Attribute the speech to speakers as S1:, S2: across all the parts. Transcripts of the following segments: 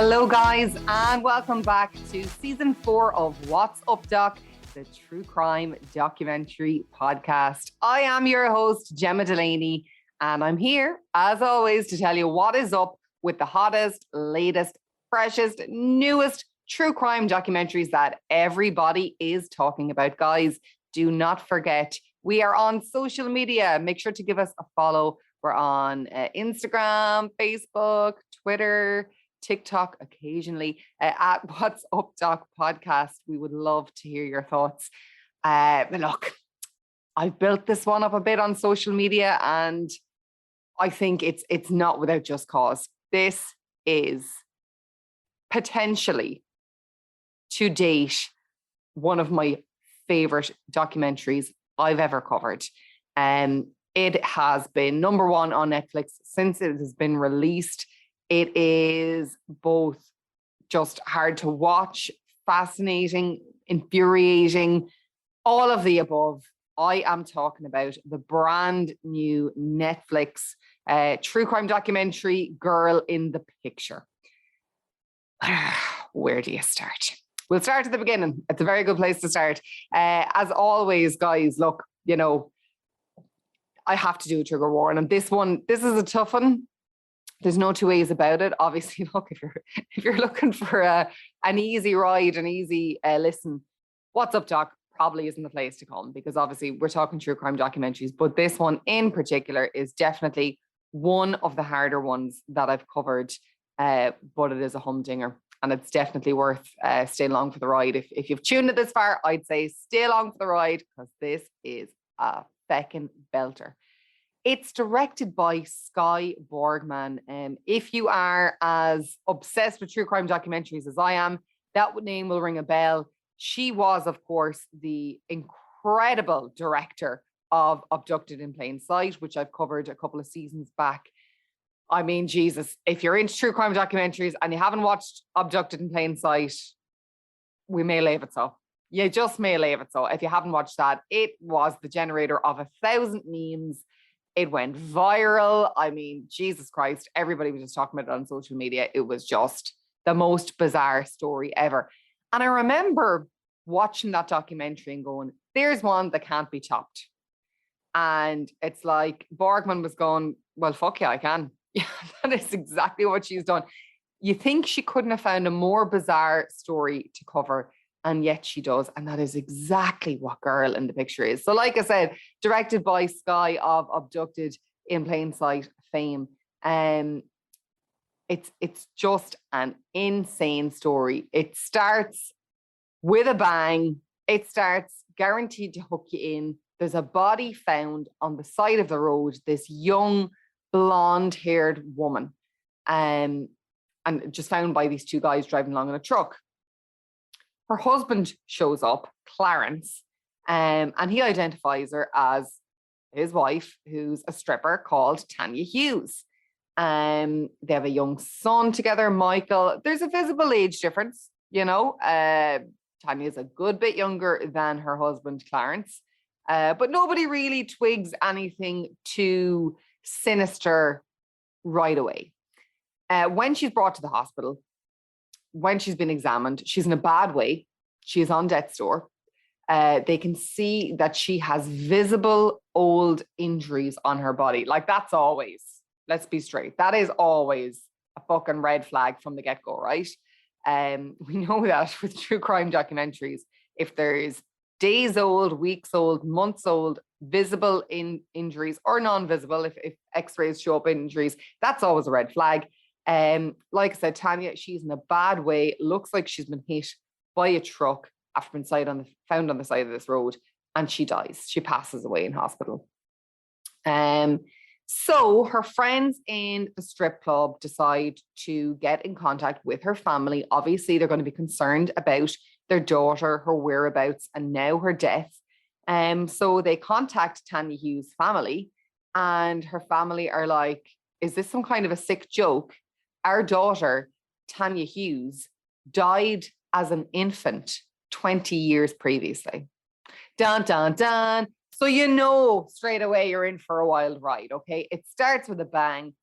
S1: Hello, guys, and welcome back to season 4 of What's Up, Doc, the true crime documentary podcast. I am your host, Gemma Delaney, and I'm here, as always, to tell you what is up with the hottest, latest, freshest, newest true crime documentaries that everybody is talking about. Guys, do not forget, we are on social media. Make sure to give us a follow. We're on Instagram, Facebook, Twitter, TikTok occasionally, at What's Up Doc Podcast. We would love to hear your thoughts. Look, I've built this one up a bit on social media, and I think it's not without just cause. This is potentially, to date, one of my favorite documentaries I've ever covered. It has been number one on Netflix since it has been released. It is both just hard to watch, fascinating, infuriating, all of the above. I am talking about the brand new Netflix true crime documentary, Girl in the Picture. Where do you start? We'll start at the beginning. It's a very good place to start. As always, guys, look, I have to do a trigger warning. This is a tough one. There's no two ways about it. Obviously, look, if you're looking for an easy ride, an easy listen, What's Up Doc probably isn't the place to come, because obviously we're talking true crime documentaries, but this one in particular is definitely one of the harder ones that I've covered, but it is a humdinger, and it's definitely worth staying along for the ride. If you've tuned it this far, I'd say stay along for the ride, because this is a feckin' belter. It's directed by Skye Borgman. If you are as obsessed with true crime documentaries as I am, that name will ring a bell. She was, of course, the incredible director of Abducted in Plain Sight, which I've covered a couple of seasons back. I mean, Jesus, if you're into true crime documentaries and you haven't watched Abducted in Plain Sight, we may leave it so. You just may leave it so. If you haven't watched that, it was the generator of 1,000 memes. It went viral. I mean, Jesus Christ, everybody was just talking about it on social media. It was just the most bizarre story ever. And I remember watching that documentary and going, there's one that can't be topped. And it's like Borgman was going, well, fuck yeah, I can. Yeah, that is exactly what she's done. You think she couldn't have found a more bizarre story to cover, and yet she does. And that is exactly what Girl in the Picture is. So like I said, directed by Skye of Abducted in Plain Sight fame. It's just an insane story. It starts with a bang. It starts guaranteed to hook you in. There's a body found on the side of the road, this young, blonde-haired woman, and just found by these two guys driving along in a truck. Her husband shows up, Clarence, and he identifies her as his wife, who's a stripper called Tanya Hughes. They have a young son together, Michael. There's a visible age difference, Tanya's a good bit younger than her husband, Clarence. But nobody really twigs anything too sinister right away. When she's brought to the hospital, when she's been examined, she's in a bad way. She is on death's door. They can see that she has visible old injuries on her body. Like, that's always, let's be straight, that is always a fucking red flag from the get-go, right? We know that with true crime documentaries, if there's days old, weeks old, months old, visible injuries or non-visible, if x-rays show up injuries, that's always a red flag. Like I said, Tanya, she's in a bad way. Looks like she's been hit by a truck after being found on the side of this road, and she dies. She passes away in hospital. So her friends in the strip club decide to get in contact with her family. Obviously, they're going to be concerned about their daughter, her whereabouts, and now her death. So they contact Tanya Hughes' family, and her family are like, is this some kind of a sick joke? Our daughter, Tanya Hughes, died as an infant 20 years previously. Dun, dun, dun. So straight away you're in for a wild ride, okay? It starts with a bang.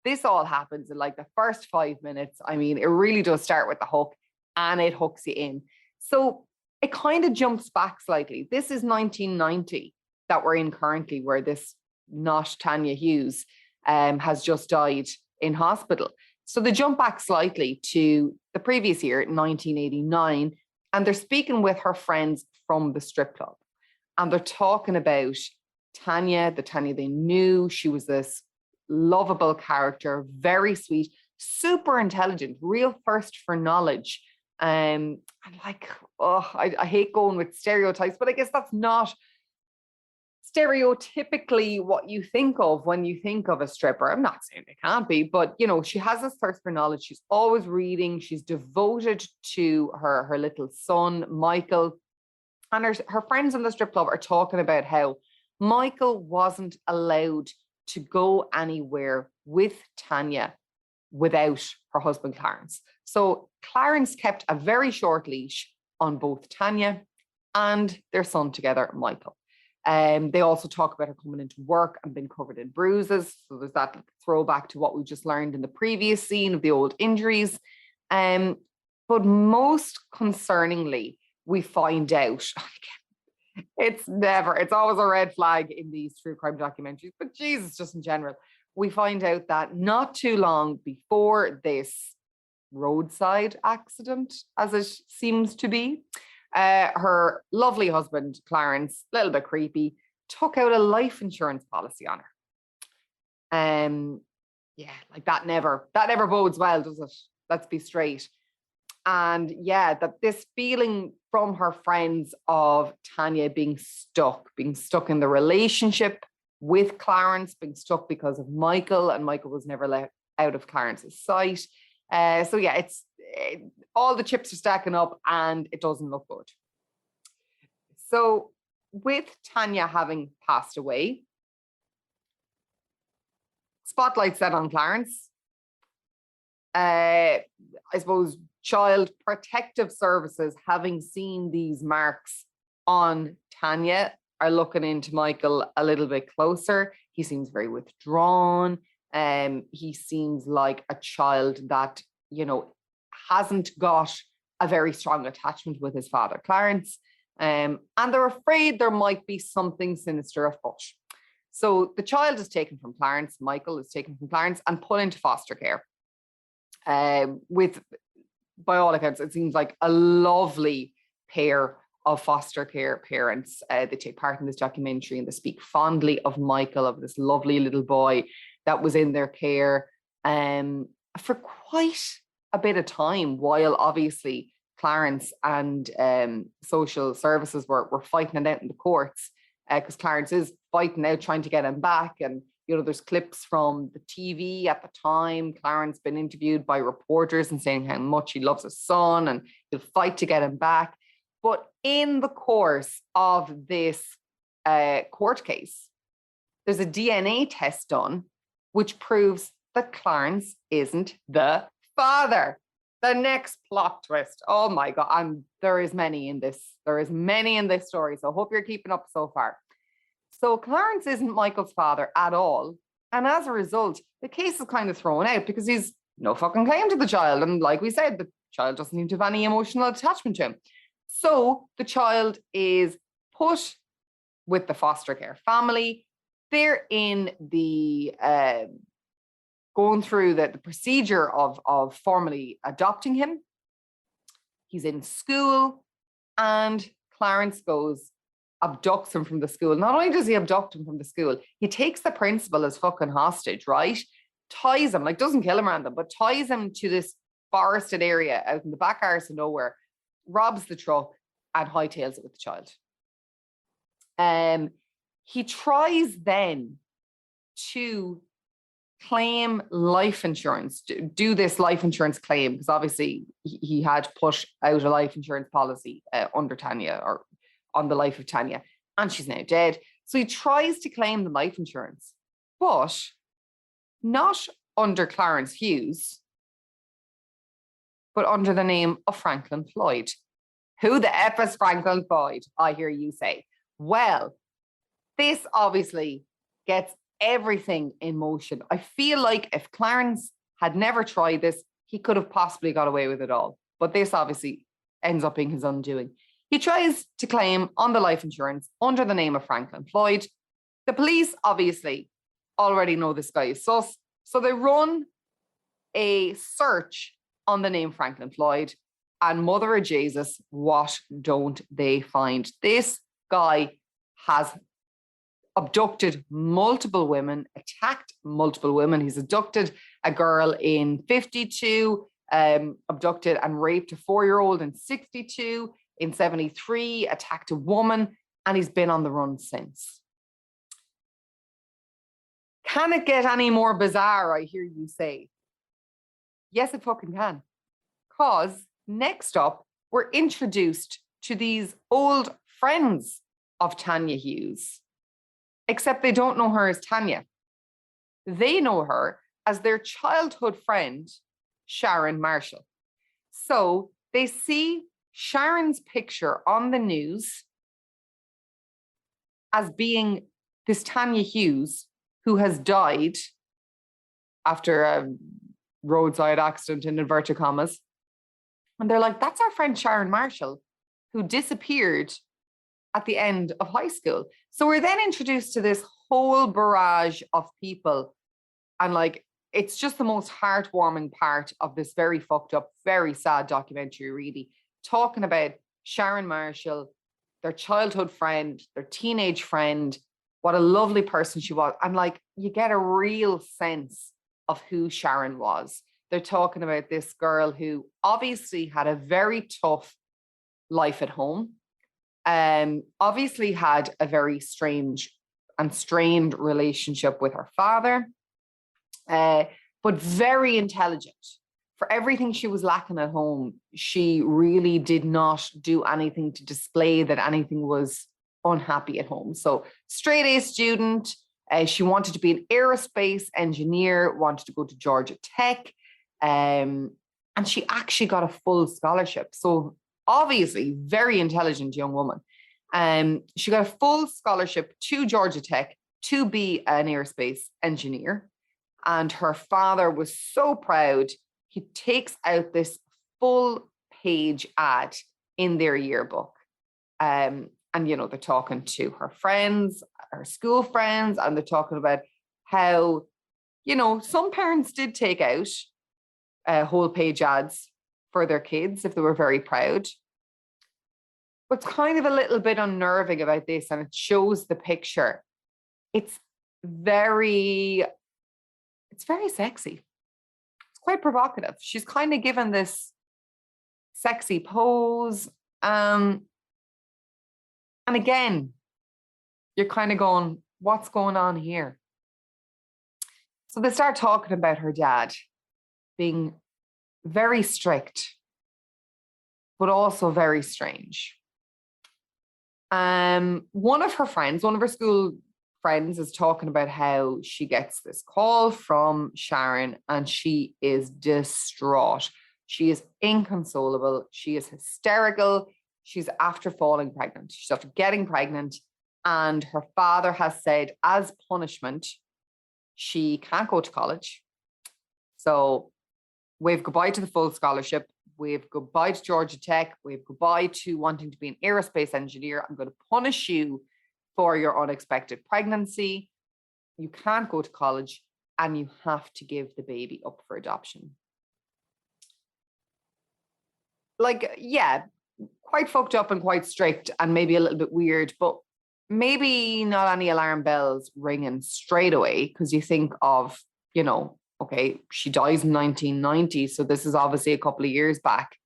S1: this all happens in like the first 5 minutes. I mean, it really does start with the hook and it hooks you in. So it kind of jumps back slightly. This is 1990 that we're in currently, where this not Tanya Hughes has just died in hospital. So they jump back slightly to the previous year, 1989, and they're speaking with her friends from the strip club. And they're talking about Tanya, the Tanya they knew. She was this lovable character, very sweet, super intelligent, real thirst for knowledge. And like, oh, I hate going with stereotypes, but I guess that's not stereotypically what you think of when you think of a stripper. I'm not saying it can't be, but you know, she has this thirst for knowledge. She's always reading. She's devoted to her little son, Michael. And her friends in the strip club are talking about how Michael wasn't allowed to go anywhere with Tanya without her husband, Clarence. So Clarence kept a very short leash on both Tanya and their son together, Michael. They also talk about her coming into work and being covered in bruises. So there's that throwback to what we just learned in the previous scene of the old injuries. But most concerningly, we find out, it's always a red flag in these true crime documentaries, but Jesus, just in general, we find out that not too long before this roadside accident, as it seems to be, her lovely husband, Clarence, a little bit creepy, took out a life insurance policy on her. Yeah, like that never bodes well, does it? Let's be straight. And yeah, that this feeling from her friends of Tanya being stuck in the relationship with Clarence, being stuck because of Michael, and Michael was never let out of Clarence's sight. So yeah, all the chips are stacking up and it doesn't look good. So with Tanya having passed away, spotlight set on Clarence. I suppose Child Protective Services, having seen these marks on Tanya, are looking into Michael a little bit closer. He seems very withdrawn. He seems like a child that, you know, hasn't got a very strong attachment with his father, Clarence. And they're afraid there might be something sinister afoot. So the child is taken from Clarence, Michael is taken from Clarence and put into foster care. With, by all accounts, it seems like a lovely pair of foster care parents. They take part in this documentary and they speak fondly of Michael, of this lovely little boy that was in their care for quite a bit of time, while obviously Clarence and social services were fighting it out in the courts, because Clarence is fighting out, trying to get him back. And you know, there's clips from the TV at the time. Clarence been interviewed by reporters and saying how much he loves his son and he'll fight to get him back. But in the course of this court case, there's a DNA test done, which proves that Clarence isn't the father. The next plot twist. Oh my God. And there is many in this. There is many in this story. So I hope you're keeping up so far. So Clarence isn't Michael's father at all. And as a result, the case is kind of thrown out because he's no fucking claim to the child. And like we said, the child doesn't seem to have any emotional attachment to him. So the child is put with the foster care family. They're in the going through the procedure of formally adopting him. He's in school and Clarence abducts him from the school. Not only does he abduct him from the school, he takes the principal as fucking hostage, right? Ties him, like doesn't kill him random, but ties him to this forested area out in the back arse of nowhere, robs the truck and hightails it with the child. He tries then to claim life insurance, do this life insurance claim, because obviously he had put out a life insurance policy under Tanya, or on the life of Tanya, and she's now dead. So he tries to claim the life insurance, but not under Clarence Hughes, but under the name of Franklin Floyd. Who the F is Franklin Floyd, I hear you say? Well, this obviously gets everything in motion. I feel like if Clarence had never tried this, he could have possibly got away with it all. But this obviously ends up being his undoing. He tries to claim on the life insurance under the name of Franklin Floyd. The police obviously already know this guy is sus, so they run a search on the name Franklin Floyd, and Mother of Jesus, what don't they find? This guy has abducted multiple women, attacked multiple women. He's abducted a girl in 52, abducted and raped a 4-year-old in 62, in 73, attacked a woman, and he's been on the run since. Can it get any more bizarre, I hear you say? Yes, it fucking can. Because next up, we're introduced to these old friends of Tanya Hughes, except they don't know her as Tanya. They know her as their childhood friend, Sharon Marshall. So they see Sharon's picture on the news as being this Tanya Hughes who has died after a roadside accident, in inverted commas. And they're like, that's our friend Sharon Marshall, who disappeared at the end of high school. So we're then introduced to this whole barrage of people. And like, it's just the most heartwarming part of this very fucked up, very sad documentary, really, talking about Sharon Marshall, their childhood friend, their teenage friend, what a lovely person she was. And like, you get a real sense of who Sharon was. They're talking about this girl who obviously had a very tough life at home. Obviously had a very strange and strained relationship with her father, but very intelligent. For everything she was lacking at home, she really did not do anything to display that anything was unhappy at home. So straight A student, she wanted to be an aerospace engineer, wanted to go to Georgia Tech, and she actually got a full scholarship. So obviously very intelligent young woman. She got a full scholarship to Georgia Tech to be an aerospace engineer. And her father was so proud. He takes out this full page ad in their yearbook. And, you know, they're talking to her friends, her school friends, and they're talking about how, you know, some parents did take out whole page ads for their kids if they were very proud. What's kind of a little bit unnerving about this, and it shows the picture, it's very sexy. It's quite provocative. She's kind of given this sexy pose. And again, you're kind of going, what's going on here? So they start talking about her dad being very strict, but also very strange. One of her school friends is talking about how she gets this call from Sharon and she is distraught. She is inconsolable. She is hysterical. She's after falling pregnant. She's after getting pregnant. And her father has said, as punishment, she can't go to college. So wave goodbye to the full scholarship. Wave goodbye to Georgia Tech. Wave goodbye to wanting to be an aerospace engineer. I'm going to punish you for your unexpected pregnancy. You can't go to college and you have to give the baby up for adoption. Like, yeah, quite fucked up and quite strict and maybe a little bit weird, but maybe not any alarm bells ringing straight away, because you think of, you know, okay, she dies in 1990, so this is obviously a couple of years back,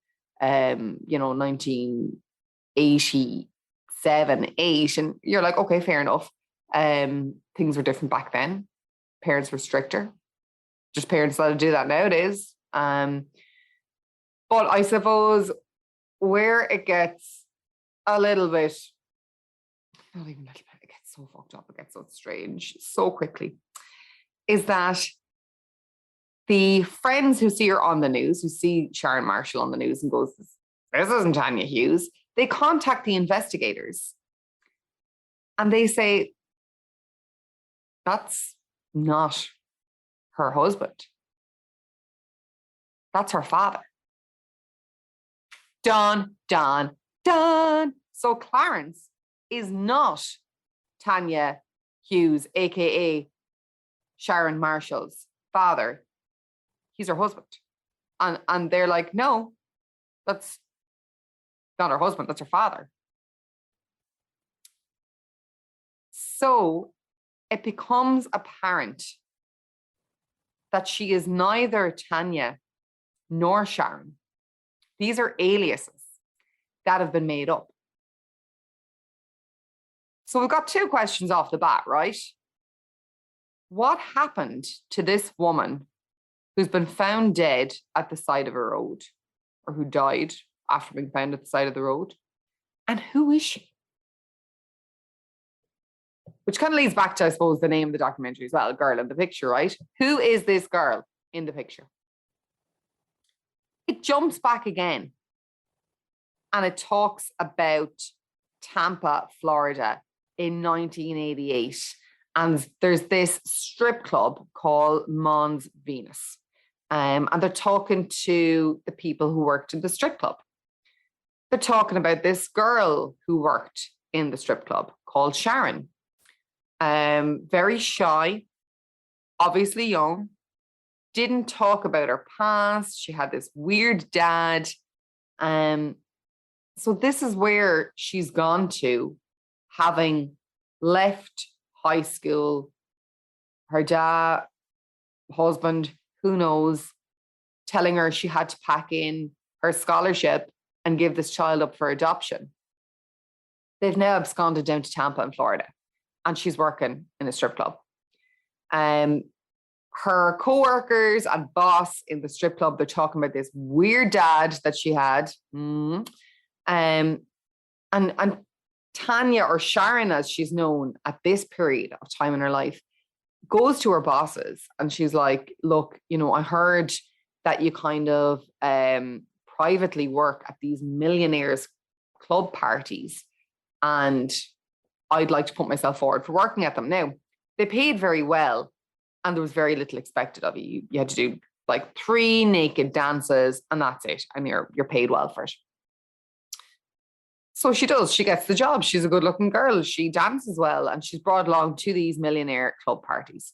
S1: you know, 1987, 8, and you're like, okay, fair enough. Things were different back then. Parents were stricter. Just parents let them do that nowadays. But I suppose where it gets a little bit, not even a little bit, it gets so fucked up, it gets so strange so quickly, is that the friends who see her on the news, who see Sharon Marshall on the news and goes, this isn't Tanya Hughes, they contact the investigators and they say, that's not her husband. That's her father. Dun, dun, dun. So Clarence is not Tanya Hughes, aka Sharon Marshall's father. He's her husband. And they're like, no, that's not her husband, that's her father. So it becomes apparent that she is neither Tanya nor Sharon. These are aliases that have been made up. So we've got two questions off the bat, right? What happened to this woman who's been found dead at the side of a road, or who died after being found at the side of the road? And who is she? Which kind of leads back to, I suppose, the name of the documentary as well, Girl in the Picture, right? Who is this girl in the picture? It jumps back again and it talks about Tampa, Florida in 1988. And there's this strip club called Mons Venus. And they're talking to the people who worked in the strip club. They're talking about this girl who worked in the strip club called Sharon. Very shy, obviously young, didn't talk about her past. She had this weird dad. So this is where she's gone to, having left high school. Her dad, husband, who knows, telling her she had to pack in her scholarship and give this child up for adoption. They've now absconded down to Tampa in Florida, and she's working in a strip club. Her co-workers and boss in the strip club, they're talking about this weird dad that she had. And Tanya, or Sharon as she's known at this period of time in her life, goes to her bosses and she's like, look, you know, I heard that you kind of privately work at these millionaires club parties, and I'd like to put myself forward for working at them. Now, they paid very well and there was very little expected of you. You had to do like 3 naked dances and that's it. And you're paid well for it. So she does. She gets the job. She's a good looking girl. She dances well and she's brought along to these millionaire club parties.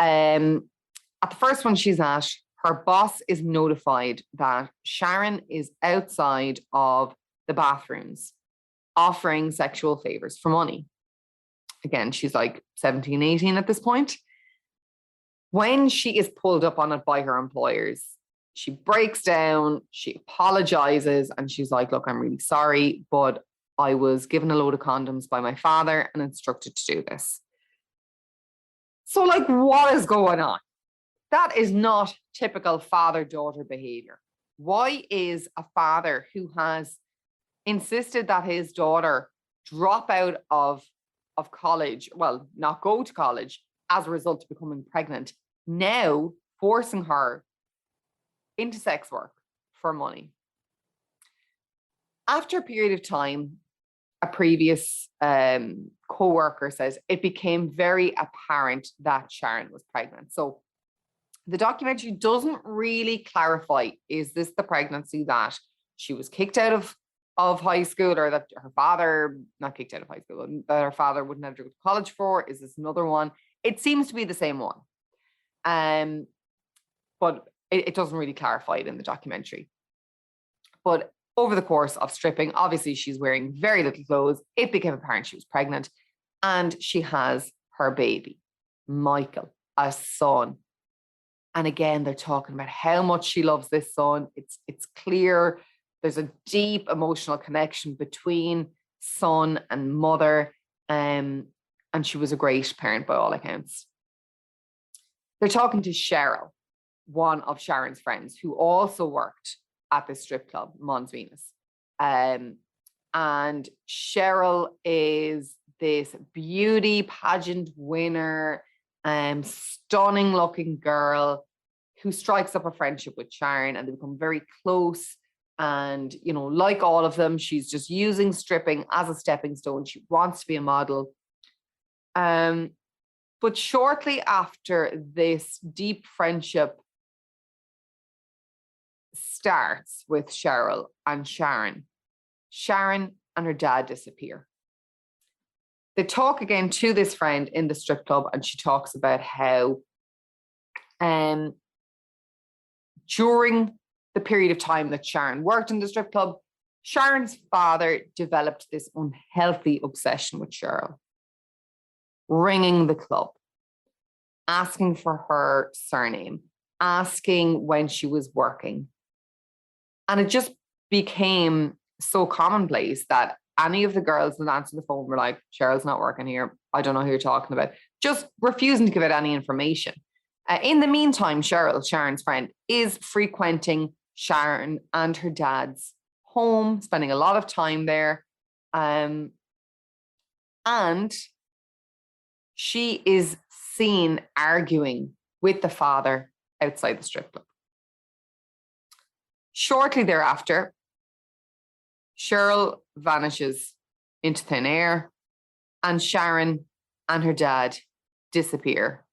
S1: At the first one she's at, her boss is notified that Sharon is outside of the bathrooms offering sexual favors for money. Again, she's like 17, 18 at this point. When she is pulled up on it by her employers, she breaks down, she apologizes, and she's like, look, I'm really sorry, but I was given a load of condoms by my father and instructed to do this. So, like, what is going on? That is not typical father-daughter behavior. Why is a father who has insisted that his daughter drop out of college, well, not go to college as a result of becoming pregnant, now forcing her into sex work for money? After a period of time, a previous co-worker says it became very apparent that Sharon was pregnant. So the documentary doesn't really clarify, is this the pregnancy that she was kicked out of high school, or that her father, not kicked out of high school, that her father wouldn't have to go to college for? Is this another one? It seems to be the same one. But it doesn't really clarify it in the documentary. But over the course of stripping, obviously she's wearing very little clothes. It became apparent she was pregnant, and she has her baby, Michael, a son. And again, they're talking about how much she loves this son. It's clear there's a deep emotional connection between son and mother. And she was a great parent by all accounts. They're talking to Cheryl, one of Sharon's friends, who also worked at the strip club, Mons Venus. And Cheryl is this beauty pageant winner, stunning looking girl who strikes up a friendship with Sharon, and they become very close. And, you know, like all of them, she's just using stripping as a stepping stone. She wants to be a model. But shortly after this deep friendship starts with Cheryl and Sharon, Sharon and her dad disappear. They talk again to this friend in the strip club, and she talks about how during the period of time that Sharon worked in the strip club, Sharon's father developed this unhealthy obsession with Cheryl, ringing the club, asking for her surname, asking when she was working. And it just became so commonplace that any of the girls that answered the phone were like, Cheryl's not working here. I don't know who you're talking about. Just refusing to give out any information. In the meantime, Cheryl, Sharon's friend, is frequenting Sharon and her dad's home, spending a lot of time there. And she is seen arguing with the father outside the strip club. Shortly thereafter, Cheryl vanishes into thin air, and Sharon and her dad disappear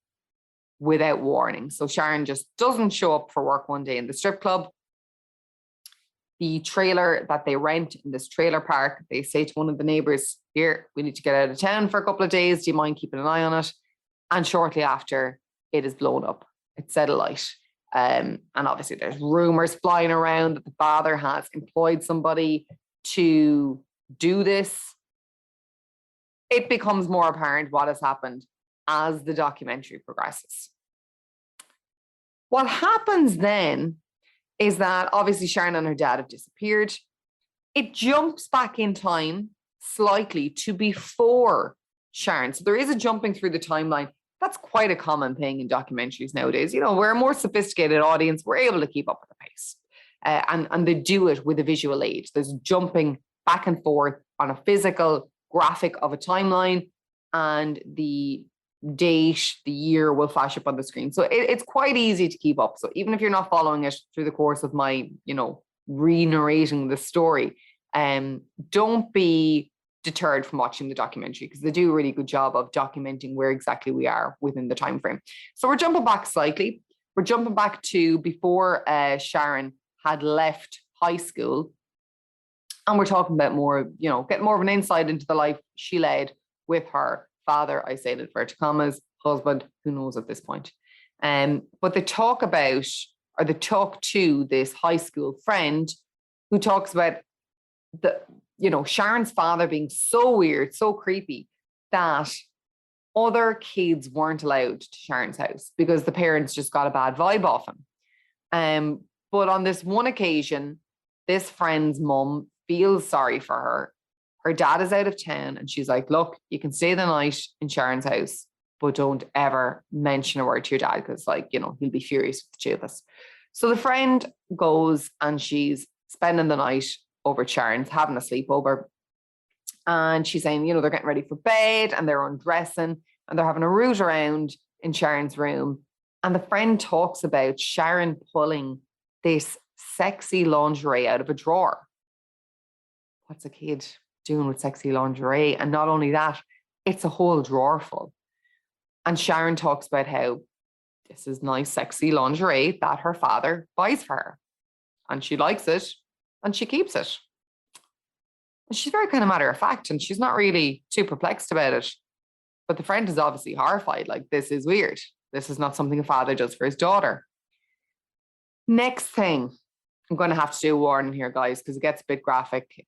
S1: without warning. So Sharon just doesn't show up for work one day in the strip club. The trailer that they rent in this trailer park, they say to one of the neighbors, here, we need to get out of town for a couple of days. Do you mind keeping an eye on it? And shortly after, it is blown up. It's set alight. And obviously there's rumors flying around that the father has employed somebody to do this. It becomes more apparent what has happened as the documentary progresses. What happens then is that obviously Sharon and her dad have disappeared. It jumps back in time slightly to before Sharon. So there is a jumping through the timeline. That's quite a common thing in documentaries nowadays. You know, we're a more sophisticated audience. We're able to keep up with the pace. And they do it with a visual aid. There's jumping back and forth on a physical graphic of a timeline, and the date, the year will flash up on the screen. So it's quite easy to keep up. So even if you're not following it through the course of my, re-narrating the story, don't be deterred from watching the documentary, because they do a really good job of documenting where exactly we are within the time frame. So we're jumping back slightly. We're jumping back to before Sharon had left high school, and we're talking about more, getting more of an insight into the life she led with her father, I say in inverted commas, husband, who knows at this point. But they talk about, or they talk to this high school friend who talks about Sharon's father being so weird, so creepy, that other kids weren't allowed to Sharon's house because the parents just got a bad vibe off him. But on this one occasion, this friend's mum feels sorry for her. Her dad is out of town, and she's like, look, you can stay the night in Sharon's house, but don't ever mention a word to your dad, because he'll be furious with the two of us. So the friend goes, and she's spending the night over at Sharon's, having a sleepover. And she's saying, they're getting ready for bed, and they're undressing, and they're having a root around in Sharon's room. And the friend talks about Sharon pulling this sexy lingerie out of a drawer. What's a kid doing with sexy lingerie? And not only that, it's a whole drawer full. And Sharon talks about how this is nice, sexy lingerie that her father buys for her. And she likes it, and she keeps it. And she's very kind of matter of fact, and she's not really too perplexed about it. But the friend is obviously horrified, like, this is weird. This is not something a father does for his daughter. Next thing, I'm going to have to do a warning here, guys, because it gets a bit graphic.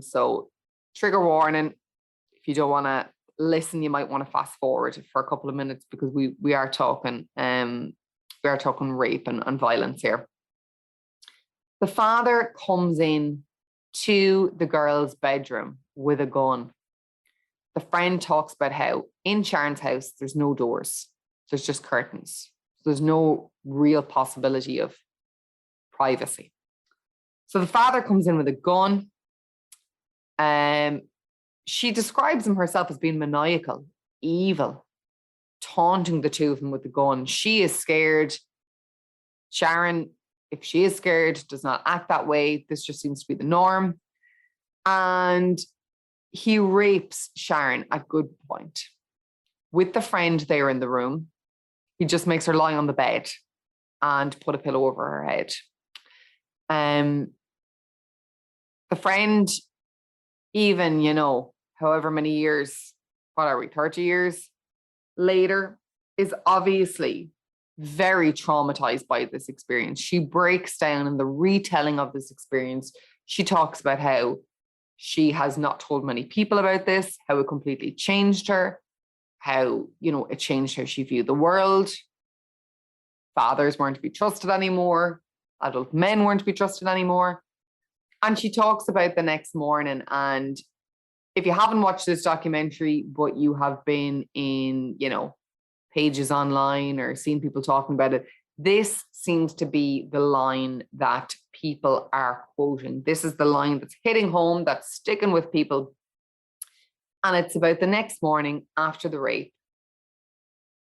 S1: So trigger warning. If you don't want to listen, you might want to fast forward for a couple of minutes, because we are talking rape and violence here. The father comes in to the girl's bedroom with a gun. The friend talks about how in Sharon's house, there's no doors. There's just curtains. There's no real possibility of privacy. So the father comes in with a gun. She describes him herself as being maniacal, evil, taunting the two of them with the gun. She is scared. Sharon, if she is scared, does not act that way. This just seems to be the norm. And he rapes Sharon at good point. with the friend there in the room. He just makes her lie on the bed and put a pillow over her head. The friend, even, however many years, 30 years later, is obviously very traumatized by this experience. She breaks down in the retelling of this experience. She talks about how she has not told many people about this, how it completely changed her, how, it changed how she viewed the world. Fathers weren't to be trusted anymore. Adult men weren't to be trusted anymore. And she talks about the next morning. And if you haven't watched this documentary, but you have been in, pages online or seen people talking about it, this seems to be the line that people are quoting. This is the line that's hitting home, that's sticking with people. And it's about the next morning after the rape.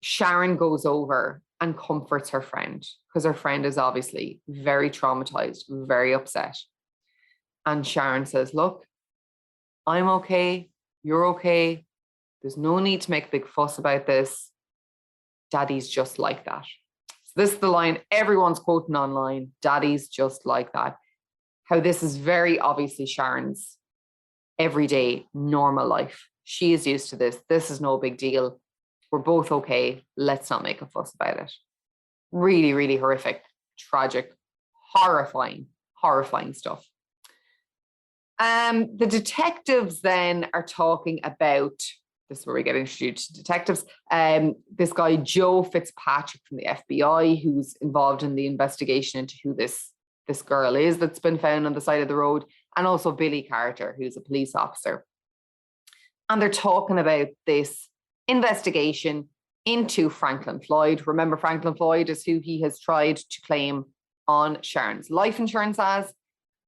S1: Sharon goes over and comforts her friend because her friend is obviously very traumatized, very upset. And Sharon says, look, I'm okay. You're okay. There's no need to make a big fuss about this. Daddy's just like that. So this is the line everyone's quoting online. Daddy's just like that. How this is very obviously Sharon's everyday normal life. She is used to this. This is no big deal. We're both okay. Let's not make a fuss about it. Really, really horrific, tragic, horrifying stuff. The detectives then are talking about, this is where we get introduced to detectives, this guy, Joe Fitzpatrick from the FBI, who's involved in the investigation into who this girl is that's been found on the side of the road, and also Billy Carter, who's a police officer. And they're talking about this investigation into Franklin Floyd. Remember, Franklin Floyd is who he has tried to claim on Sharon's life insurance as.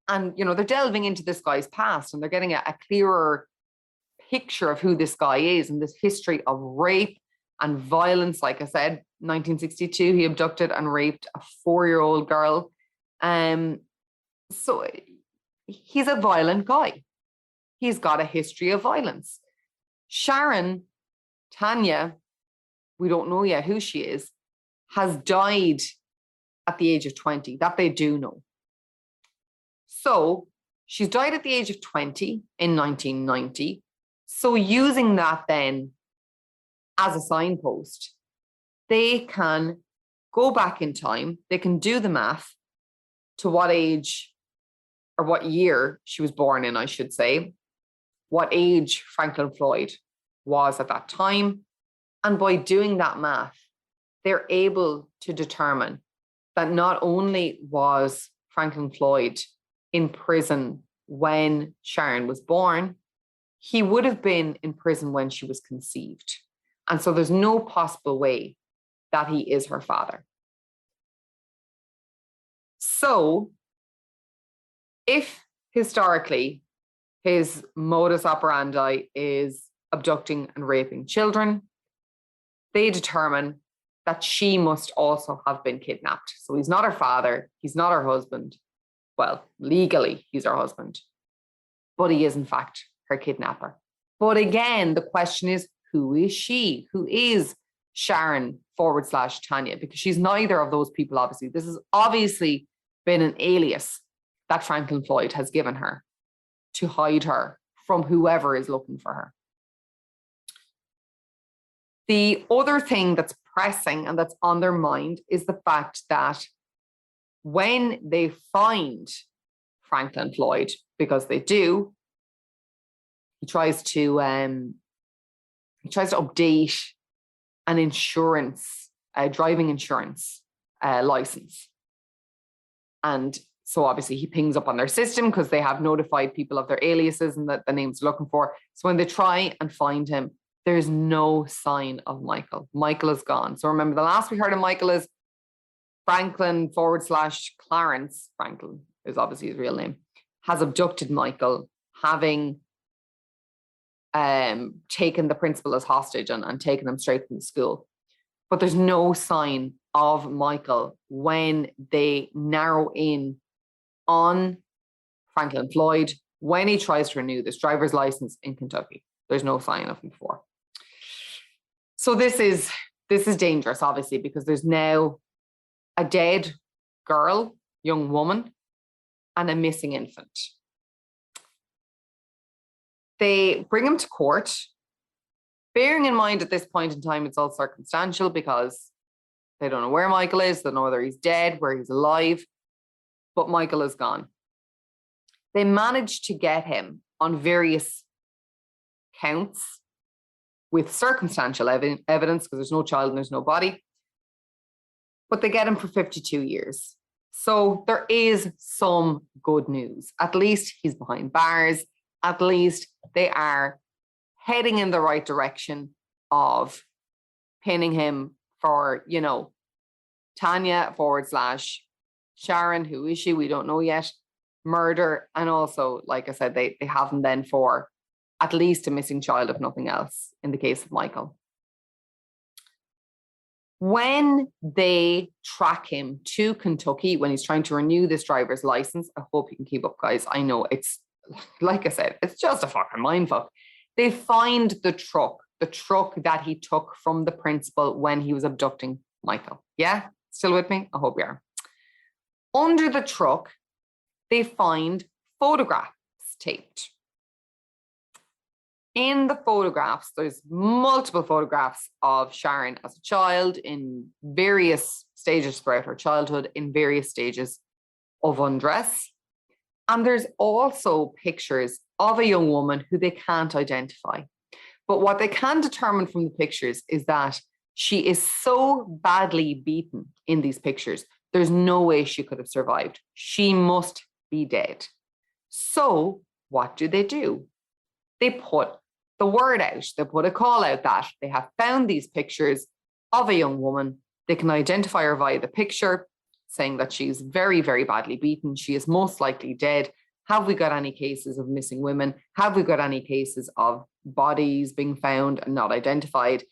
S1: And, they're delving into this guy's past and they're getting a clearer picture of who this guy is and this history of rape and violence. Like I said, 1962, he abducted and raped a 4-year-old girl. So he's a violent guy. He's got a history of violence. Sharon, Tanya, we don't know yet who she is, has died at the age of 20. That they do know. So she's died at the age of 20 in 1990. So using that then as a signpost, they can go back in time. They can do the math to what age or what year she was born in, I should say, what age Franklin Floyd was at that time. And by doing that math, they're able to determine that not only was Franklin Floyd in prison when Sharon was born, he would have been in prison when she was conceived. And so there's no possible way that he is her father. So if historically his modus operandi is abducting and raping children, they determine that she must also have been kidnapped. So he's not her father, he's not her husband. Well, legally, he's her husband, but he is in fact her kidnapper. But again, the question is, who is she? Who is Sharon / Tanya? Because she's neither of those people, obviously. This has obviously been an alias that Franklin Floyd has given her to hide her from whoever is looking for her. The other thing that's pressing and that's on their mind is the fact that when they find Franklin Floyd, because they do, he tries to update an insurance, driving insurance license. And so obviously he pings up on their system because they have notified people of their aliases and the names they're looking for. So when they try and find him, there's no sign of Michael. Michael is gone. So remember, the last we heard of Michael is Franklin / Clarence, Franklin is obviously his real name, has abducted Michael, having taken the principal as hostage and taken him straight from the school. But there's no sign of Michael when they narrow in on Franklin Floyd when he tries to renew this driver's license in Kentucky. There's no sign of him before. So this is dangerous, obviously, because there's now a dead girl, young woman, and a missing infant. They bring him to court, bearing in mind at this point in time it's all circumstantial because they don't know where Michael is, they don't know whether he's dead, where he's alive, but Michael is gone. They managed to get him on various counts with circumstantial evidence, because there's no child and there's no body, but they get him for 52 years. So there is some good news. At least he's behind bars. At least they are heading in the right direction of pinning him for, you know, Tanya / Sharon, who is she? We don't know yet. Murder. And also, like I said, they have him then for at least a missing child, if nothing else, in the case of Michael. When they track him to Kentucky, when he's trying to renew this driver's license, I hope you can keep up, guys. I know it's, like I said, it's just a fucking mindfuck. They find the truck that he took from the principal when he was abducting Michael. Yeah? Still with me? I hope you are. Under the truck, they find photographs taped. In the photographs, there's multiple photographs of Sharon as a child in various stages throughout her childhood, in various stages of undress. And there's also pictures of a young woman who they can't identify. But what they can determine from the pictures is that she is so badly beaten in these pictures, there's no way she could have survived. She must be dead. So what do? They put the word out. They put a call out that they have found these pictures of a young woman. They can identify her via the picture, saying that she's very, very badly beaten. She is most likely dead. Have we got any cases of missing women? Have we got any cases of bodies being found and not identified?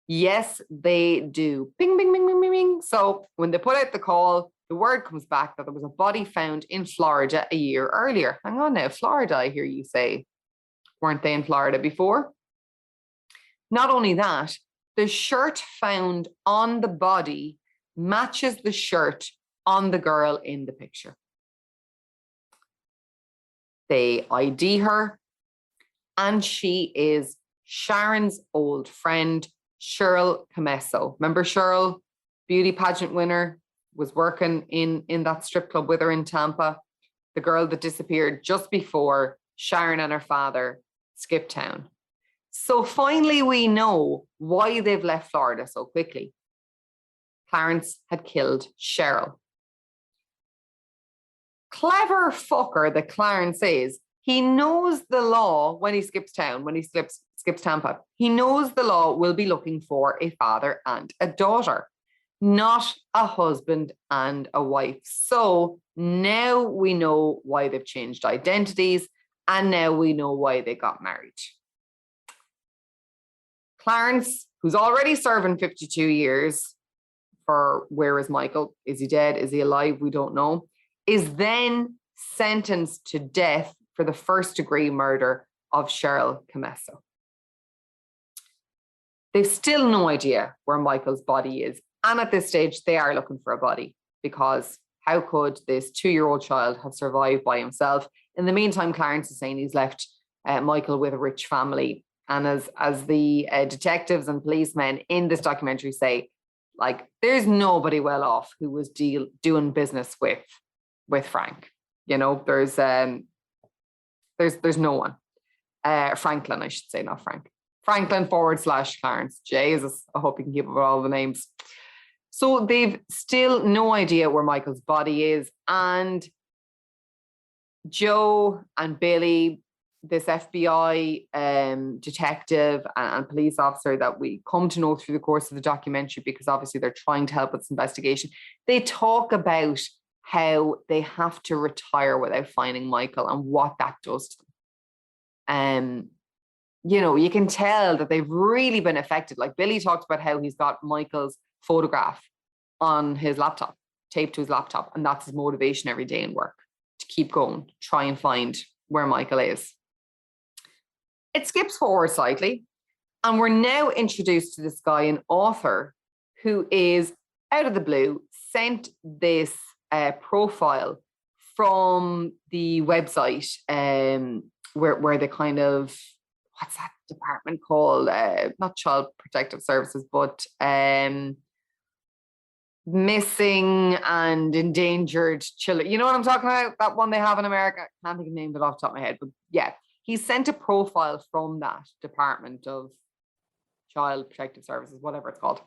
S1: Yes, they do. Bing, bing, bing, bing, bing, bing. So when they put out the call, the word comes back that there was a body found in Florida a year earlier. Hang on now, Florida, I hear you say. Weren't they in Florida before? Not only that, the shirt found on the body matches the shirt on the girl in the picture. They ID her, and she is Sharon's old friend, Cheryl Camesso. Remember Cheryl, beauty pageant winner, was working in that strip club with her in Tampa, the girl that disappeared just before Sharon and her father skipped town. So finally we know why they've left Florida so quickly. Clarence had killed Cheryl. Clever fucker that Clarence is, he knows the law when he skips town, when he skips Tampa. He knows the law will be looking for a father and a daughter, not a husband and a wife. So now we know why they've changed identities, and now we know why they got married. Clarence, who's already serving 52 years for where is Michael? Is he dead? Is he alive? We don't know. Is then sentenced to death for the first-degree murder of Cheryl Camesso. They've still no idea where Michael's body is. And at this stage, they are looking for a body, because how could this 2-year-old child have survived by himself? In the meantime, Clarence is saying he's left Michael with a rich family. And as the detectives and policemen in this documentary say, like, there's nobody well off who was doing business with Frank. You know, there's no one. Franklin, I should say, not Frank. Franklin / Clarence. Jesus, I hope you can keep up with all the names. So they've still no idea where Michael's body is. And Joe and Billy, this FBI detective and police officer that we come to know through the course of the documentary, because obviously they're trying to help with this investigation, they talk about how they have to retire without finding Michael and what that does to them. You know, you can tell that they've really been affected. Like Billy talks about how he's got Michael's photograph on his laptop, taped to his laptop, and that's his motivation every day in work, to keep going, try and find where Michael is. It skips forward slightly. And we're now introduced to this guy, an author, who is out of the blue sent this profile from the website where the kind of, what's that department called? Not Child Protective Services, but missing and endangered children. You know what I'm talking about? That one they have in America. I can't think of the name of it off the top of my head, but yeah, he sent a profile from that Department of Child Protective Services, whatever it's called,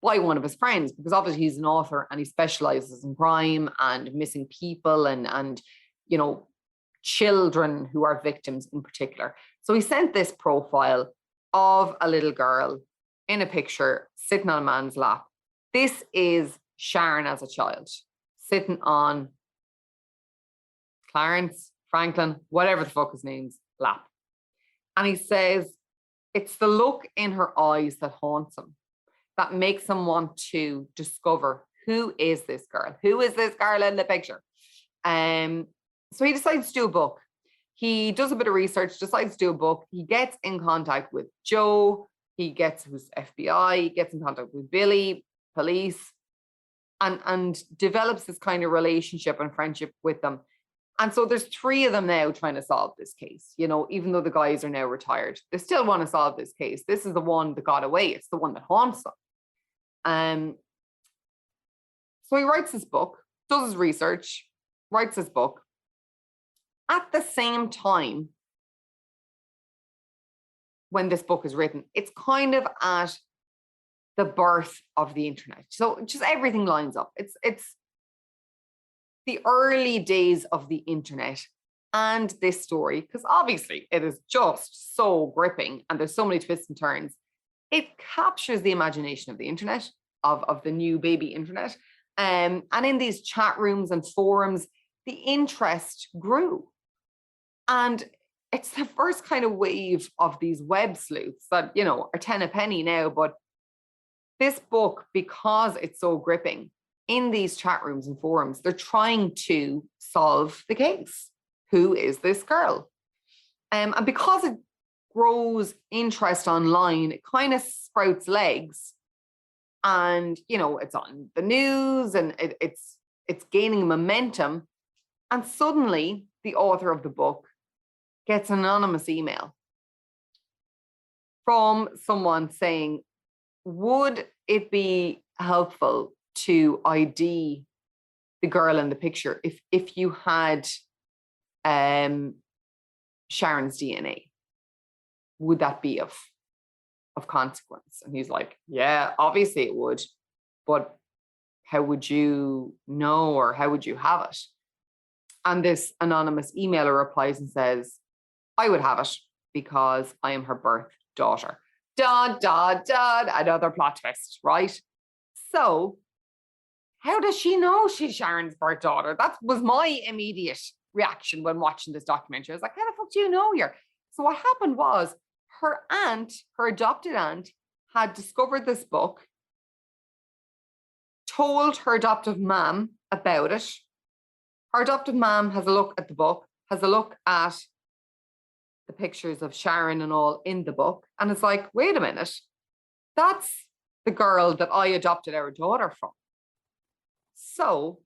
S1: by one of his friends, because obviously he's an author and he specializes in crime and missing people and you know, children who are victims in particular. So he sent this profile of a little girl in a picture sitting on a man's lap. This is Sharon as a child, sitting on Clarence, Franklin, whatever the fuck his name's lap. And he says, it's the look in her eyes that haunts him, that makes him want to discover, who is this girl? Who is this girl in the picture? So he decides to do a book. He does a bit of research, decides to do a book. He gets in contact with Joe. He gets, who's FBI, he gets in contact with Billy, police, and develops this kind of relationship and friendship with them. And so there's 3 of them now trying to solve this case. You know, even though the guys are now retired, they still want to solve this case. This is the one that got away. It's the one that haunts them. So he writes his book, does his research, writes his book. At the same time, when this book is written, it's kind of at the birth of the internet. So just everything lines up. It's the early days of the internet and this story, because obviously it is just so gripping and there's so many twists and turns. It captures the imagination of the internet, of the new baby internet. And in these chat rooms and forums, the interest grew. And it's the first kind of wave of these web sleuths that, you know, are 10 a penny now. But this book, because it's so gripping, in these chat rooms and forums, they're trying to solve the case. Who is this girl? And because it grows interest online, it kind of sprouts legs. And, you know, it's on the news and it's gaining momentum. And suddenly the author of the book gets an anonymous email from someone saying, would it be helpful to ID the girl in the picture if you had Sharon's DNA? Would that be of consequence? And he's like, yeah, obviously it would, but how would you know, or how would you have it? And this anonymous emailer replies and says, I would have it because I am her birth daughter. Dun, dun, dun, another plot twist, right? So how does she know she's Sharon's birth daughter? That was my immediate reaction when watching this documentary. I was like, how the fuck do you know her? So what happened was her aunt, her adopted aunt, had discovered this book, told her adoptive mom about it. Her adoptive mom has a look at the book, has a look at the pictures of Sharon and all in the book, and it's like, wait a minute, that's the girl that I adopted our daughter from. So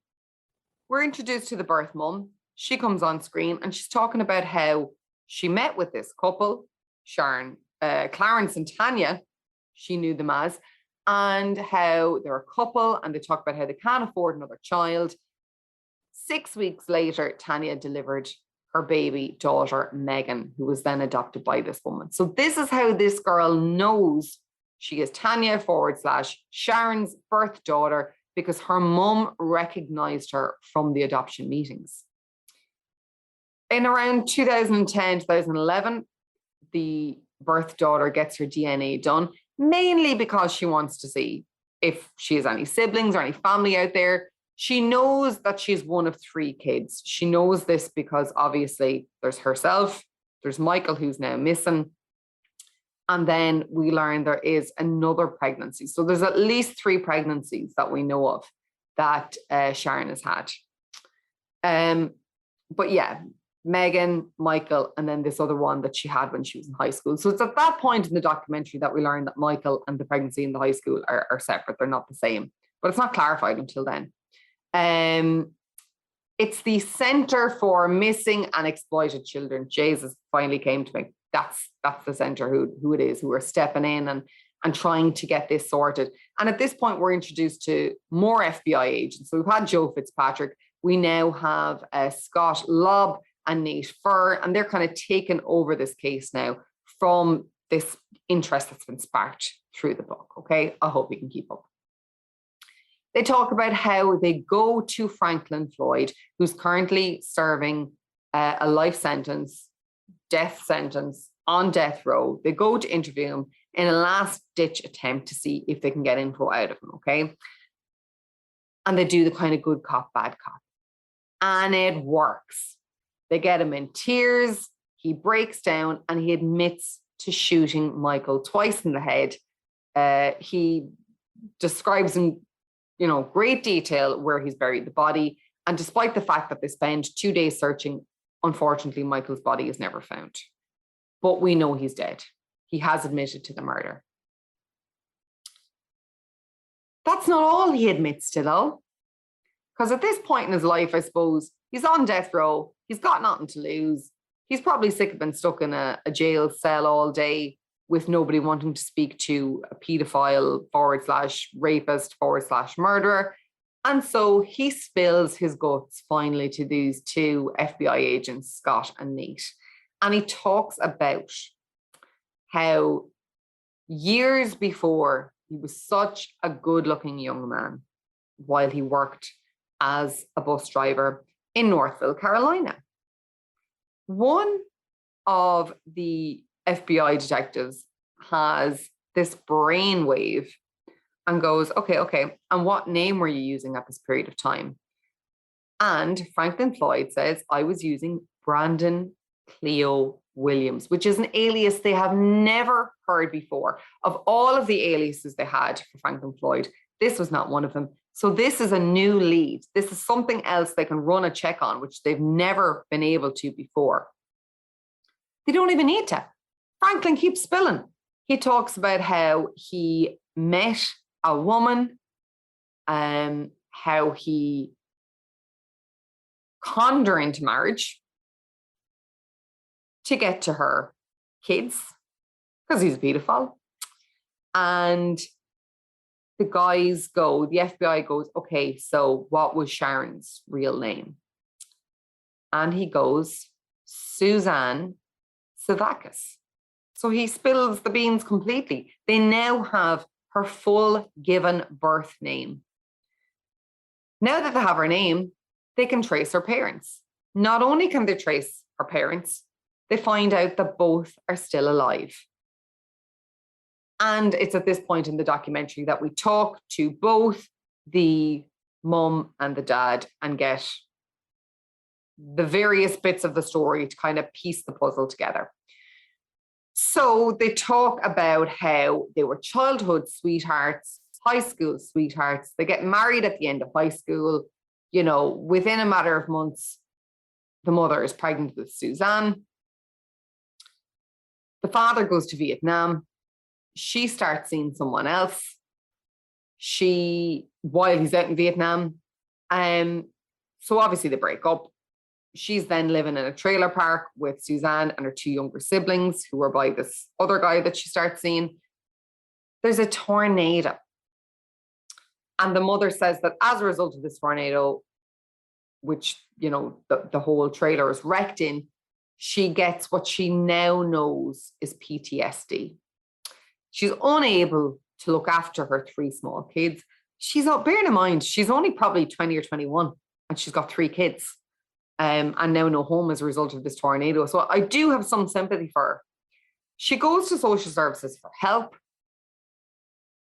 S1: we're introduced to the birth mum. She comes on screen and she's talking about how she met with this couple, Sharon, Clarence and Tanya, she knew them as, and how they're a couple, and they talk about how they can't afford another child. 6 weeks later, Tanya delivered her baby daughter, Megan, who was then adopted by this woman. So this is how this girl knows she is Tanya / Sharon's birth daughter, because her mum recognized her from the adoption meetings. In around 2010, 2011, the birth daughter gets her DNA done, mainly because she wants to see if she has any siblings or any family out there. She knows that she's one of 3 kids. She knows this because obviously there's herself, there's Michael, who's now missing, and then we learn there is another pregnancy. So there's at least 3 pregnancies that we know of that Sharon has had. But yeah, Megan, Michael, and then this other one that she had when she was in high school. So it's at that point in the documentary that we learn that Michael and the pregnancy in the high school are separate. They're not the same, but it's not clarified until then. It's the Center for Missing and Exploited Children. Jesus finally came to me. That's the center who it is, who are stepping in and trying to get this sorted. And at this point, we're introduced to more FBI agents. So we've had Joe Fitzpatrick. We now have Scott Lobb and Nate Furr, and they're kind of taken over this case now from this interest that's been sparked through the book. Okay, I hope you can keep up. They talk about how they go to Franklin Floyd, who's currently serving a life sentence, death sentence on death row. They go to interview him in a last-ditch attempt to see if they can get info out of him, okay? And they do the kind of good cop, bad cop. And it works. They get him in tears, he breaks down, and he admits to shooting Michael twice in the head. He describes in great detail where he's buried the body. And despite the fact that they spend 2 days searching, unfortunately, Michael's body is never found. But we know he's dead. He has admitted to the murder. That's not all he admits to, though. Because at this point in his life, I suppose, he's on death row. He's got nothing to lose. He's probably sick of being stuck in a jail cell all day with nobody wanting to speak to a pedophile /rapist /murderer. And so he spills his guts finally to these two FBI agents, Scott and Nate. And he talks about how years before he was such a good-looking young man while he worked as a bus driver in Northville, Carolina. One of the FBI detectives has this brainwave and goes, okay, and what name were you using at this period of time? And Franklin Floyd says, I was using Brandon Cleo Williams, which is an alias they have never heard before. Of all of the aliases they had for Franklin Floyd, this was not one of them. So this is a new lead. This is something else they can run a check on, which they've never been able to before. They don't even need to. Franklin keeps spilling. He talks about how he met a woman, how he conned her into marriage to get to her kids, because he's a pedophile. And the FBI goes, okay, so what was Sharon's real name? And he goes, Suzanne Savakis. So he spills the beans completely. They now have her full given birth name. Now that they have her name, they can trace her parents. Not only can they trace her parents, they find out that both are still alive. And it's at this point in the documentary that we talk to both the mum and the dad and get the various bits of the story to kind of piece the puzzle together. So they talk about how they were childhood sweethearts, high school sweethearts. They get married at the end of high school. Within a matter of months, the mother is pregnant with Suzanne. The father goes to Vietnam. She starts seeing someone else. While he's out in Vietnam. So obviously they break up. She's then living in a trailer park with Suzanne and her two younger siblings who are by this other guy that she starts seeing. There's a tornado. And the mother says that as a result of this tornado, which, the whole trailer is wrecked in, she gets what she now knows is PTSD. She's unable to look after her three small kids. Bearing in mind, she's only probably 20 or 21 and she's got three kids. And now no home as a result of this tornado. So I do have some sympathy for her. She goes to social services for help.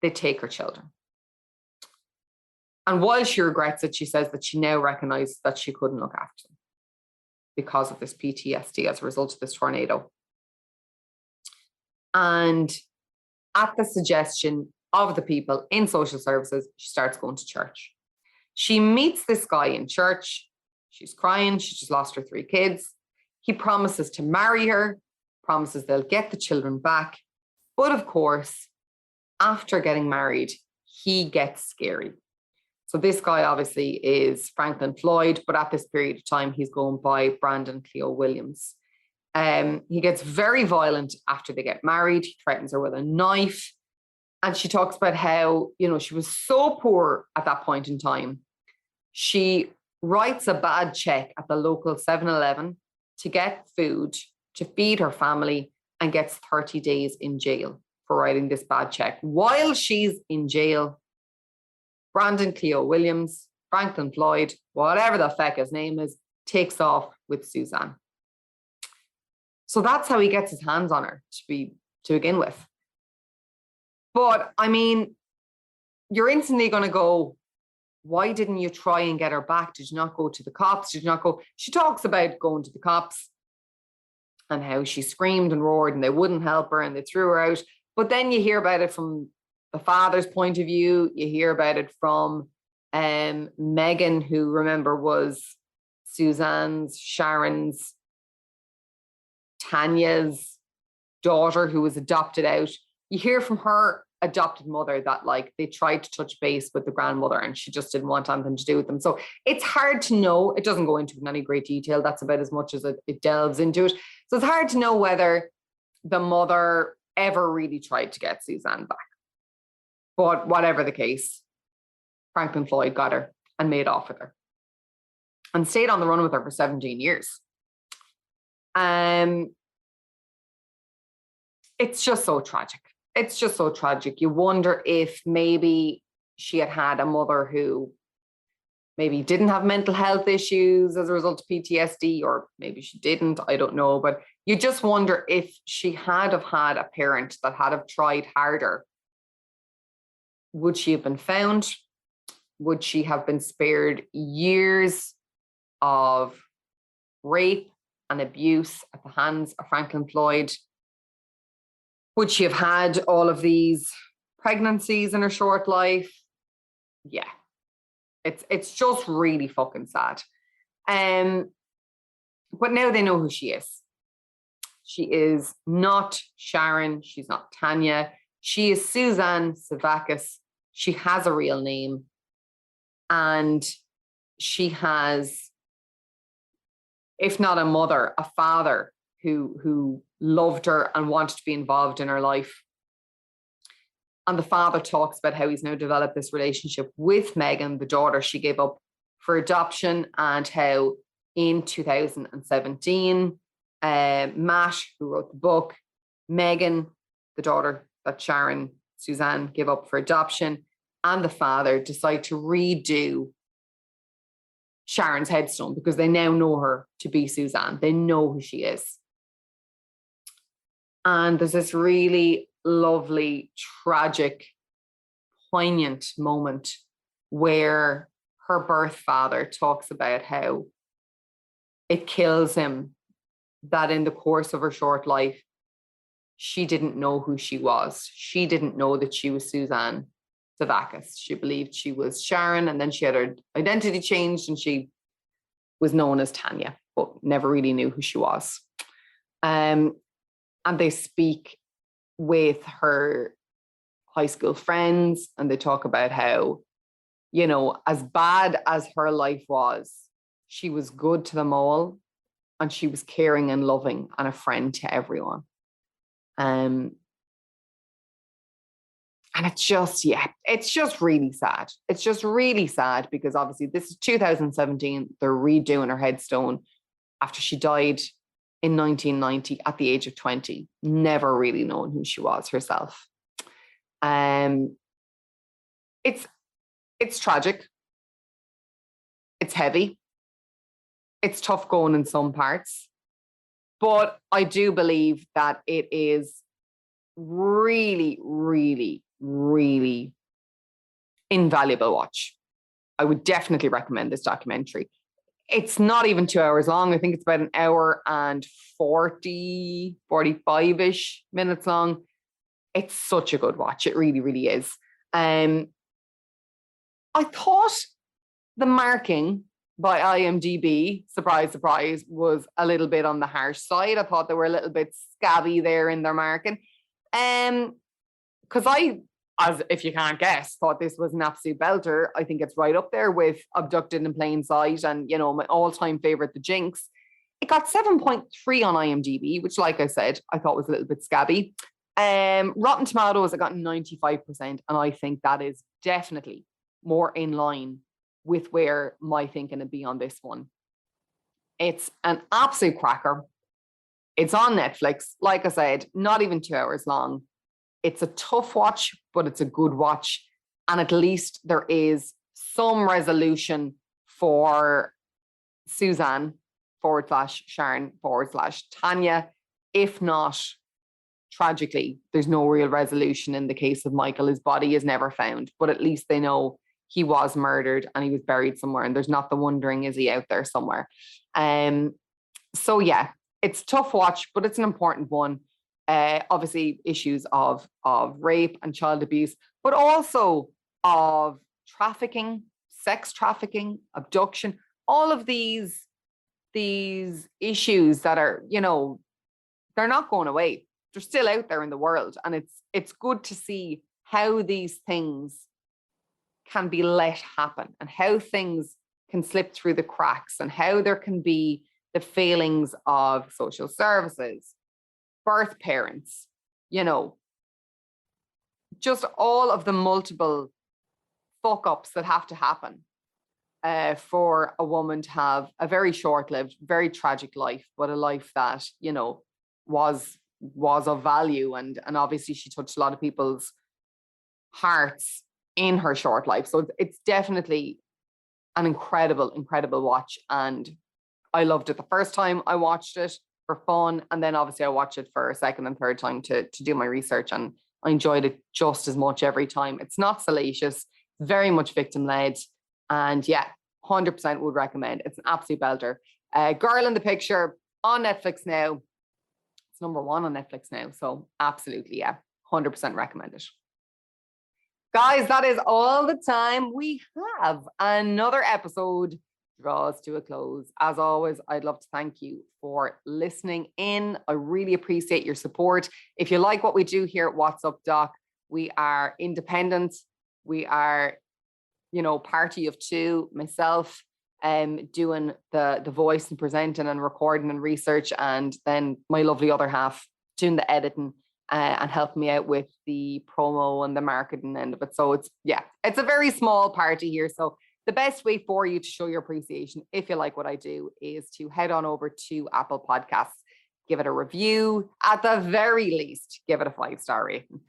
S1: They take her children. And while she regrets it, she says that she now recognizes that she couldn't look after them because of this PTSD as a result of this tornado. And at the suggestion of the people in social services, she starts going to church. She meets this guy in church. She's crying. She just lost her three kids. He promises to marry her, promises they'll get the children back. But of course, after getting married, he gets scary. So this guy obviously is Franklin Floyd, but at this period of time, he's going by Brandon Cleo Williams. He gets very violent after they get married. He threatens her with a knife. And she talks about how, she was so poor at that point in time. She writes a bad check at the local 7-Eleven to get food, to feed her family, and gets 30 days in jail for writing this bad check. While she's in jail, Brandon Cleo Williams, Franklin Floyd, whatever the feck his name is, takes off with Suzanne. So that's how he gets his hands on her to begin with. But I mean, you're instantly going to go, why didn't you try and get her back? Did you not go to the cops? Did you not go? She talks about going to the cops and how she screamed and roared and they wouldn't help her and they threw her out. But then you hear about it from the father's point of view. You hear about it from Megan, who, remember, was Suzanne's, Sharon's, Tanya's daughter, who was adopted out. You hear from her adopted mother that they tried to touch base with the grandmother and she just didn't want anything to do with them. So it's hard to know. It doesn't go into any great detail. That's about as much as it delves into it. So it's hard to know whether the mother ever really tried to get Suzanne back. But whatever the case, Franklin Floyd got her and made off with her and stayed on the run with her for 17 years. It's just so tragic. It's just so tragic. You wonder if maybe she had a mother who maybe didn't have mental health issues as a result of PTSD, or maybe she didn't, I don't know. But you just wonder if she had have had a parent that had have tried harder, would she have been found? Would she have been spared years of rape and abuse at the hands of Franklin Floyd? Would she have had all of these pregnancies in her short life? Yeah, it's just really fucking sad. But now they know who she is. She is not Sharon. She's not Tanya. She is Suzanne Savakis. She has a real name. And she has, if not a mother, a father who loved her and wanted to be involved in her life. And the father talks about how he's now developed this relationship with Megan, the daughter she gave up for adoption, and how in 2017, Matt, who wrote the book, Megan, the daughter that Suzanne gave up for adoption, and the father decide to redo Sharon's headstone because they now know her to be Suzanne. They know who she is. And there's this really lovely, tragic, poignant moment where her birth father talks about how it kills him that in the course of her short life, she didn't know who she was. She didn't know that she was Suzanne Savakis. She believed she was Sharon, and then she had her identity changed and she was known as Tanya, but never really knew who she was. And they speak with her high school friends and they talk about how, as bad as her life was, she was good to them all and she was caring and loving and a friend to everyone. And it's just really sad. It's just really sad because obviously this is 2017. They're redoing her headstone after she died in 1990 at the age of 20, never really known who she was herself. It's tragic. It's heavy. It's tough going in some parts. But I do believe that it is really, really, really invaluable watch. I would definitely recommend this documentary. It's not even 2 hours long. I think it's about an hour and 45-ish minutes long. It's such a good watch. It really, really is. I thought the marking by IMDb, surprise, surprise, was a little bit on the harsh side. I thought they were a little bit scabby there in their marking. Because I, as if you can't guess, thought this was an absolute belter. I think it's right up there with Abducted in Plain Sight and, you know, my all-time favorite, The Jinx. It got 7.3 on IMDb, which, like I said, I thought was a little bit scabby. Rotten Tomatoes, it got 95%, and I think that is definitely more in line with where my thinking would be on this one. It's an absolute cracker. It's on Netflix. Like I said, not even 2 hours long. It's a tough watch, but it's a good watch. And at least there is some resolution for Suzanne /Sharon /Tanya. If not, tragically, there's no real resolution in the case of Michael. His body is never found, but at least they know he was murdered and he was buried somewhere, and there's not the wondering, is he out there somewhere? So yeah, it's a tough watch, but it's an important one. Obviously issues of rape and child abuse, but also of trafficking, sex trafficking, abduction, all of these issues that are, you know, they're not going away. They're still out there in the world. And it's good to see how these things can be let happen and how things can slip through the cracks and how there can be the failings of social services, birth parents, you know, just all of the multiple fuck ups that have to happen for a woman to have a very short-lived, very tragic life, but a life that, you know, was of value. And obviously she touched a lot of people's hearts in her short life. So it's definitely an incredible watch. And I loved it the first time I watched it for fun. And then obviously I watched it for a second and third time to do my research. And I enjoyed it just as much every time. It's not salacious, very much victim-led. And yeah, 100% would recommend. It's an absolute belter. Girl in the Picture on Netflix now. It's number 1 on Netflix now. So absolutely, yeah, 100% recommend it. Guys, that is all the time we have. Another episode draws to a close. As always, I'd love to thank you for listening in. I really appreciate your support. If you like what we do here at What's Up Doc, we are independent. We are, you know, party of two, myself doing the voice and presenting and recording and research, and then my lovely other half doing the editing and helping me out with the promo and the marketing end of it. So it's a very small party here. So the best way for you to show your appreciation, if you like what I do, is to head on over to Apple Podcasts, give it a review, at the very least, give it a 5-star rating.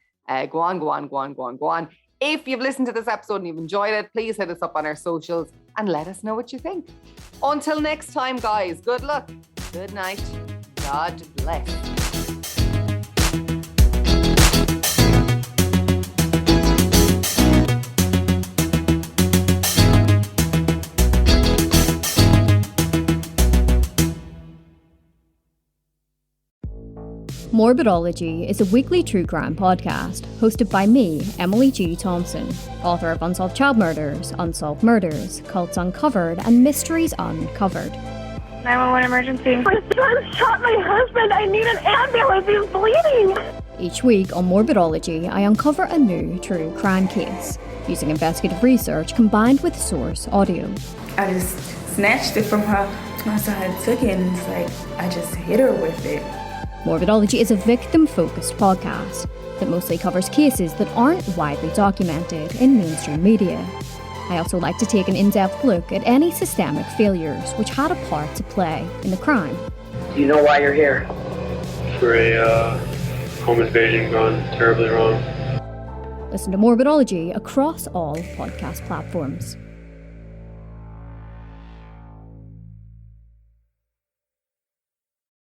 S1: Go on. If you've listened to this episode and you've enjoyed it, please hit us up on our socials and let us know what you think. Until next time, guys, good luck, good night, God bless.
S2: Morbidology is a weekly true crime podcast hosted by me, Emily G. Thompson, author of Unsolved Child Murders, Unsolved Murders, Cults Uncovered, and Mysteries Uncovered.
S3: 911 emergency. My son shot my husband. I need an ambulance. He's bleeding.
S2: Each week on Morbidology, I uncover a new true crime case using investigative research combined with source audio.
S4: I just snatched it from her. My son took it and it's like, I just hit her with it.
S2: Morbidology is a victim-focused podcast that mostly covers cases that aren't widely documented in mainstream media. I also like to take an in-depth look at any systemic failures which had a part to play in the crime.
S5: Do you know why you're here?
S6: For a home invasion gone terribly wrong.
S2: Listen to Morbidology across all podcast platforms.